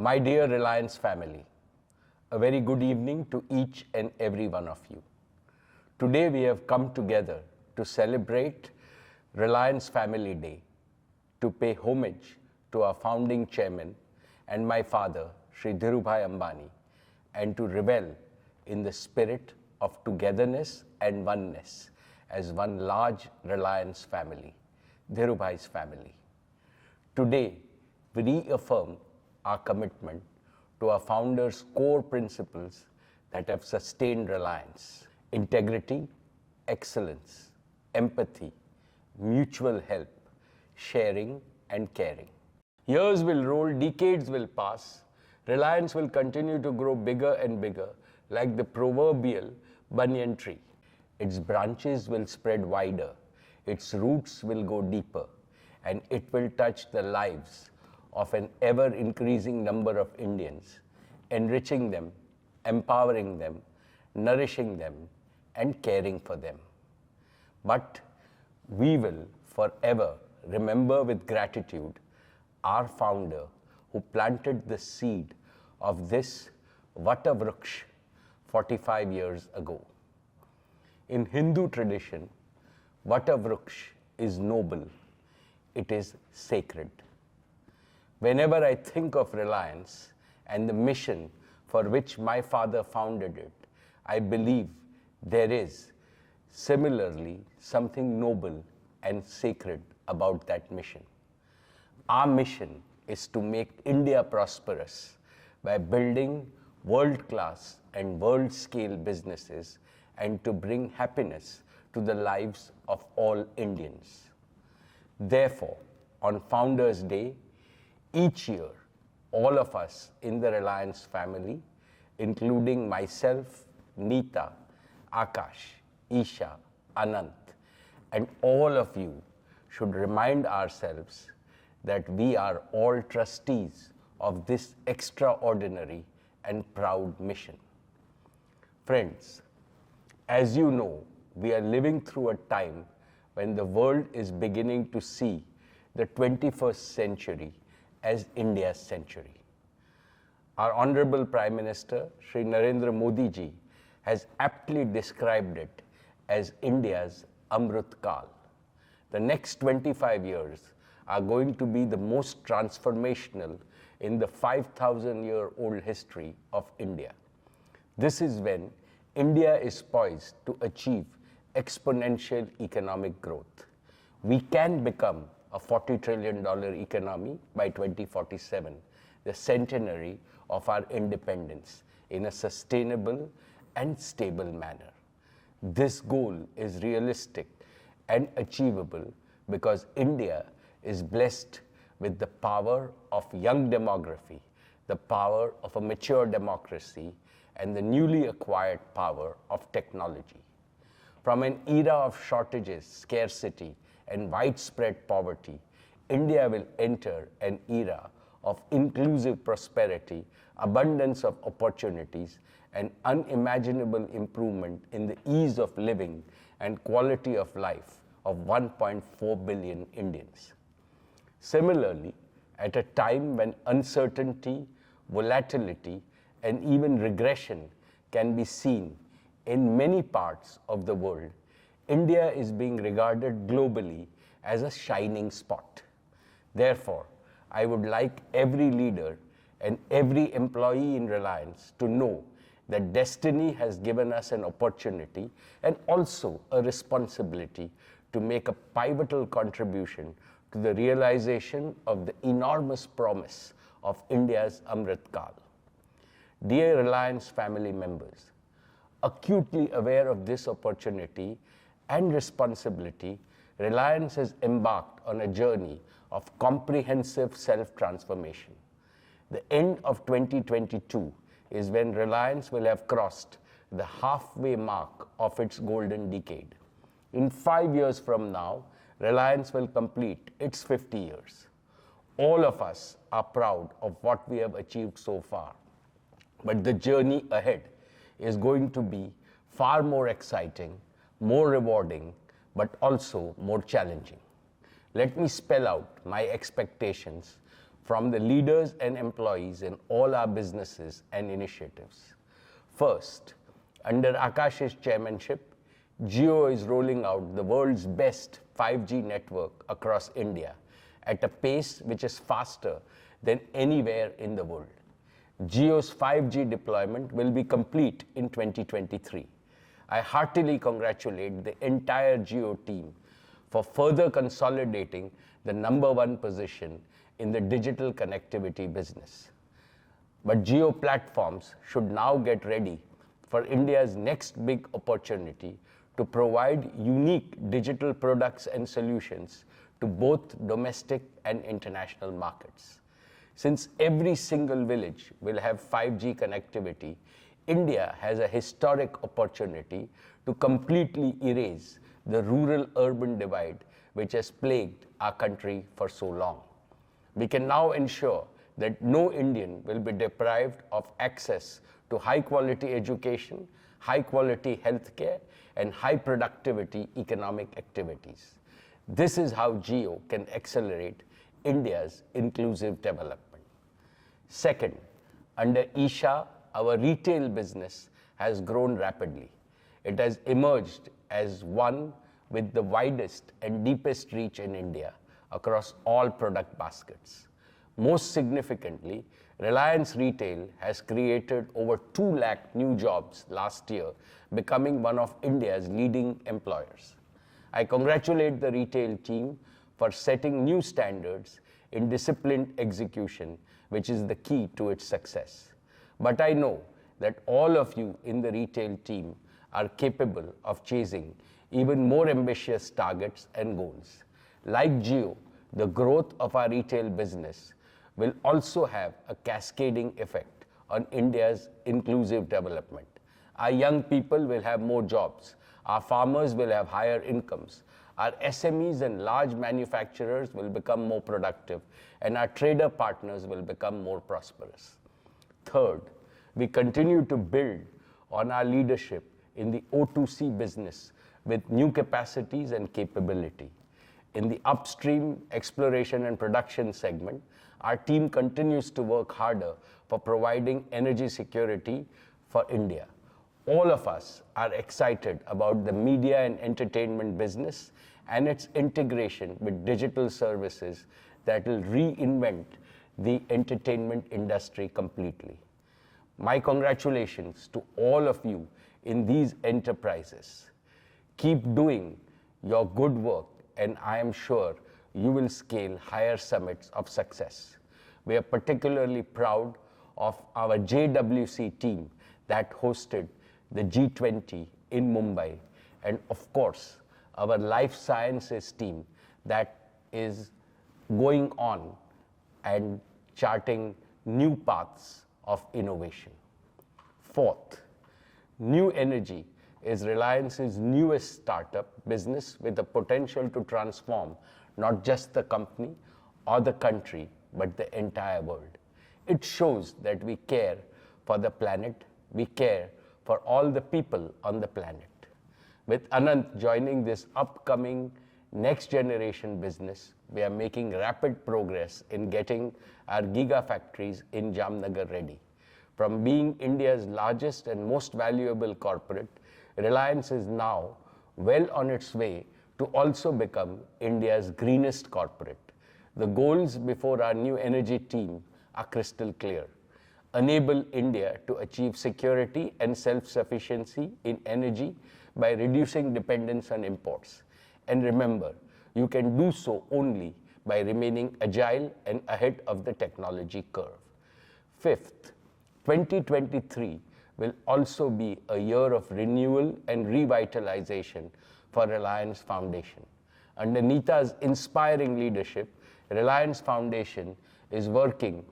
My dear Reliance family, a very good evening to each and every one of you. Today we have come together to celebrate Reliance Family Day, to pay homage to our founding chairman and my father, Shri Dhirubhai Ambani, and to revel in the spirit of togetherness and oneness as one large Reliance family, Dhirubhai's family. Today, we reaffirm our commitment to our founder's core principles that have sustained Reliance: integrity, excellence, empathy, mutual help, sharing and caring. Years will roll, decades will pass. Reliance will continue to grow bigger and bigger, like the proverbial banyan tree. Its branches will spread wider, its roots will go deeper, and it will touch the lives of an ever-increasing number of Indians, enriching them, empowering them, nourishing them, and caring for them. But we will forever remember with gratitude our founder who planted the seed of this Vata Vruksh 45 years ago. In Hindu tradition, Vata Vruksh is noble, it is sacred. Whenever I think of Reliance and the mission for which my father founded it, I believe there is similarly something noble and sacred about that mission. Our mission is to make India prosperous by building world-class and world-scale businesses and to bring happiness to the lives of all Indians. Therefore, on Founders' Day, each year, all of us in the Reliance family, including myself, Neeta, Akash, Isha, Anant, and all of you should remind ourselves that we are all trustees of this extraordinary and proud mission. Friends, as you know, we are living through a time when the world is beginning to see the 21st century as India's century. Our Honorable Prime Minister, Shri Narendra Modi ji, has aptly described it as India's Amrit Kal. The next 25 years are going to be the most transformational in the 5,000-year-old history of India. This is when India is poised to achieve exponential economic growth. We can become a $40 trillion economy by 2047, the centenary of our independence, in a sustainable and stable manner. This goal is realistic and achievable because India is blessed with the power of young demography, the power of a mature democracy, and the newly acquired power of technology. From an era of shortages, scarcity, and widespread poverty, India will enter an era of inclusive prosperity, abundance of opportunities, and unimaginable improvement in the ease of living and quality of life of 1.4 billion Indians. Similarly, at a time when uncertainty, volatility, and even regression can be seen in many parts of the world, India is being regarded globally as a shining spot. Therefore, I would like every leader and every employee in Reliance to know that destiny has given us an opportunity and also a responsibility to make a pivotal contribution to the realization of the enormous promise of India's Amrit Kal. Dear Reliance family members, acutely aware of this opportunity and responsibility, Reliance has embarked on a journey of comprehensive self-transformation. The end of 2022 is when Reliance will have crossed the halfway mark of its golden decade. In 5 years from now, Reliance will complete its 50 years. All of us are proud of what we have achieved so far, but the journey ahead is going to be far more exciting, more rewarding, but also more challenging. Let me spell out my expectations from the leaders and employees in all our businesses and initiatives. First, under Akash's chairmanship, Jio is rolling out the world's best 5G network across India at a pace which is faster than anywhere in the world. Jio's 5G deployment will be complete in 2023. I heartily congratulate the entire Jio team for further consolidating the #1 position in the digital connectivity business. But Jio platforms should now get ready for India's next big opportunity to provide unique digital products and solutions to both domestic and international markets. Since every single village will have 5G connectivity, India has a historic opportunity to completely erase the rural-urban divide which has plagued our country for so long. We can now ensure that no Indian will be deprived of access to high-quality education, high-quality healthcare, and high-productivity economic activities. This is how Jio can accelerate India's inclusive development. Second, under Isha, our retail business has grown rapidly. It has emerged as one with the widest and deepest reach in India across all product baskets. Most significantly, Reliance Retail has created over 2 lakh new jobs last year, becoming one of India's leading employers. I congratulate the retail team for setting new standards in disciplined execution, which is the key to its success. But I know that all of you in the retail team are capable of chasing even more ambitious targets and goals. Like Jio, the growth of our retail business will also have a cascading effect on India's inclusive development. Our young people will have more jobs, our farmers will have higher incomes, our SMEs and large manufacturers will become more productive, and our trader partners will become more prosperous. Third, we continue to build on our leadership in the O2C business with new capacities and capability. In the upstream exploration and production segment, our team continues to work harder for providing energy security for India. All of us are excited about the media and entertainment business and its integration with digital services that will reinvent the entertainment industry completely. My congratulations to all of you in these enterprises. Keep doing your good work, and I am sure you will scale higher summits of success. We are particularly proud of our JWC team that hosted the G20 in Mumbai, and of course, our life sciences team that is going on and charting new paths of innovation. Fourth, New Energy is Reliance's newest startup business with the potential to transform not just the company or the country, but the entire world. It shows that we care for the planet, we care for all the people on the planet. With Anant joining this upcoming next generation business, we are making rapid progress in getting our gigafactories in Jamnagar ready. From being India's largest and most valuable corporate, Reliance is now well on its way to also become India's greenest corporate. The goals before our new energy team are crystal clear. Enable India to achieve security and self-sufficiency in energy by reducing dependence on imports. And remember, you can do so only by remaining agile and ahead of the technology curve. Fifth, 2023 will also be a year of renewal and revitalization for Reliance Foundation. Under Neeta's inspiring leadership, Reliance Foundation is working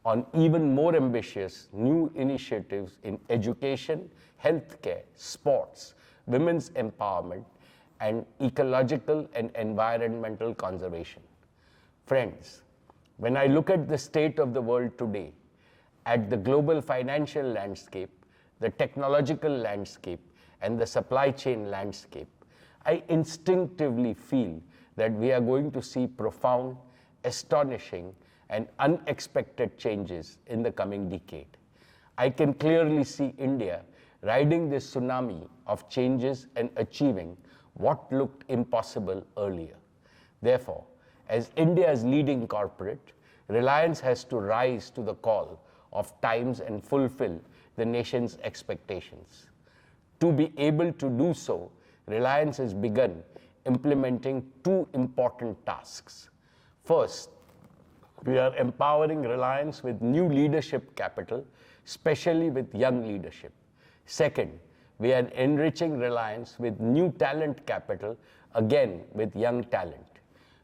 on even more ambitious new initiatives in education, healthcare, sports, women's empowerment, and ecological and environmental conservation. Friends, when I look at the state of the world today, at the global financial landscape, the technological landscape, and the supply chain landscape, I instinctively feel that we are going to see profound, astonishing, and unexpected changes in the coming decade. I can clearly see India riding this tsunami of changes and achieving what looked impossible earlier. Therefore, as India's leading corporate, Reliance has to rise to the call of times and fulfill the nation's expectations. To be able to do so, Reliance has begun implementing two important tasks. First, we are empowering Reliance with new leadership capital, especially with young leadership. Second, we are enriching Reliance with new talent capital, again with young talent.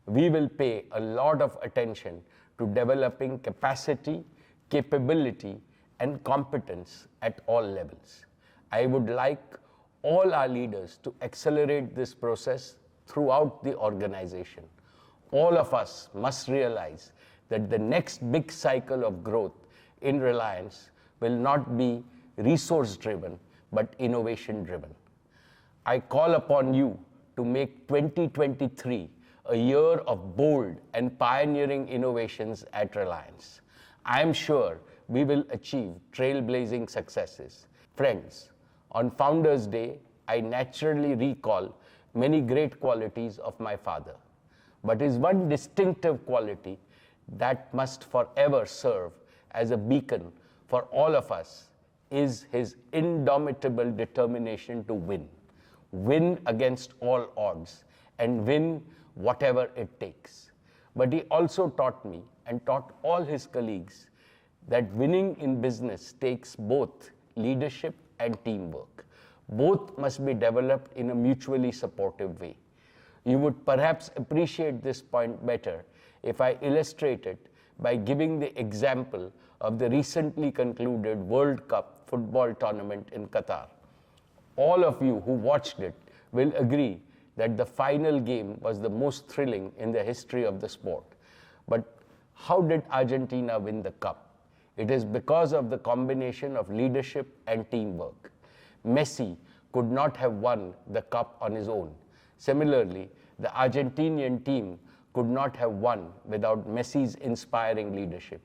We will pay a lot of attention to developing capacity, capability, and competence at all levels. I would like all our leaders to accelerate this process throughout the organization. All of us must realize that the next big cycle of growth in Reliance will not be resource-driven, but innovation-driven. I call upon you to make 2023 a year of bold and pioneering innovations at Reliance. I am sure we will achieve trailblazing successes. Friends, on Founders Day, I naturally recall many great qualities of my father. But his one distinctive quality that must forever serve as a beacon for all of us is his indomitable determination to win. Win against all odds and win whatever it takes. But he also taught me and taught all his colleagues that winning in business takes both leadership and teamwork. Both must be developed in a mutually supportive way. You would perhaps appreciate this point better if I illustrate it by giving the example of the recently concluded World Cup football tournament in Qatar. All of you who watched it will agree that the final game was the most thrilling in the history of the sport. But how did Argentina win the cup? It is because of the combination of leadership and teamwork. Messi could not have won the cup on his own. Similarly, the Argentinian team could not have won without Messi's inspiring leadership.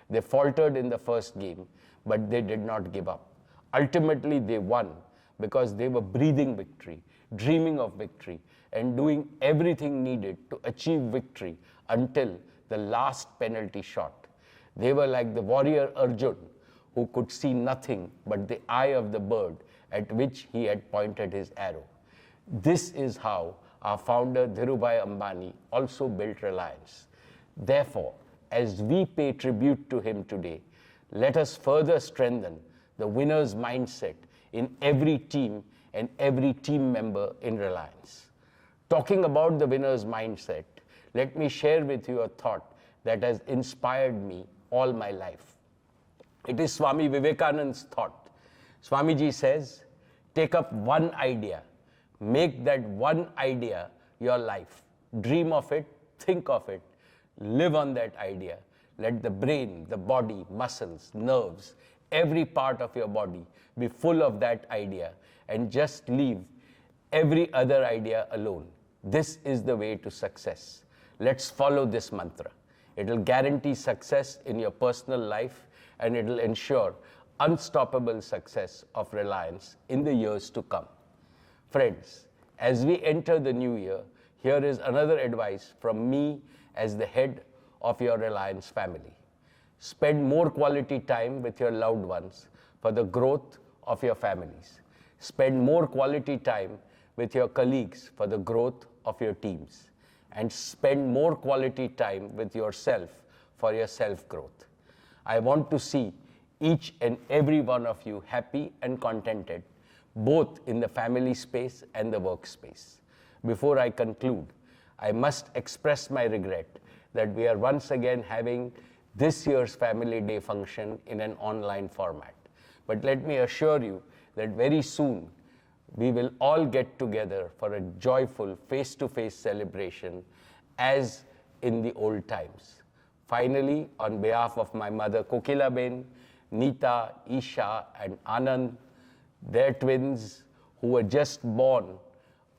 They faltered in the first game, but they did not give up. Ultimately, they won because they were breathing victory, dreaming of victory, and doing everything needed to achieve victory until the last penalty shot. They were like the warrior Arjun, who could see nothing but the eye of the bird at which he had pointed his arrow. This is how our founder Dhirubhai Ambani also built Reliance. Therefore, as we pay tribute to him today, let us further strengthen the winner's mindset in every team and every team member in Reliance. Talking about the winner's mindset, let me share with you a thought that has inspired me all my life. It is Swami Vivekananda's thought. Swamiji says, take up one idea, make that one idea your life. Dream of it, think of it, live on that idea. Let the brain, the body, muscles, nerves, every part of your body be full of that idea and just leave every other idea alone. This is the way to success. Let's follow this mantra. It will guarantee success in your personal life and it will ensure unstoppable success of Reliance in the years to come. Friends, as we enter the new year, here is another advice from me as the head of your Reliance family. Spend more quality time with your loved ones for the growth of your families. Spend more quality time with your colleagues for the growth of your teams. And spend more quality time with yourself for your self-growth. I want to see each and every one of you happy and contented, both in the family space and the workspace. Before I conclude, I must express my regret that we are once again having this year's Family Day function in an online format. But let me assure you that very soon we will all get together for a joyful face-to-face celebration as in the old times. Finally, on behalf of my mother Kokilaben, Neeta, Isha and Anand, their twins who were just born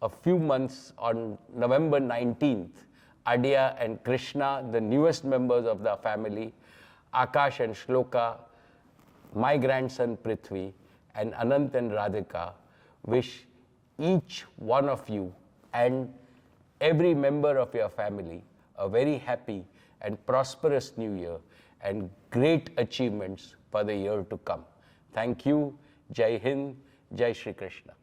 a few months on November 19th, Adya and Krishna, the newest members of the family, Akash and Shloka, my grandson Prithvi, and Anant and Radhika, wish each one of you and every member of your family a very happy and prosperous new year and great achievements for the year to come. Thank you. Jai Hind, Jai Shri Krishna.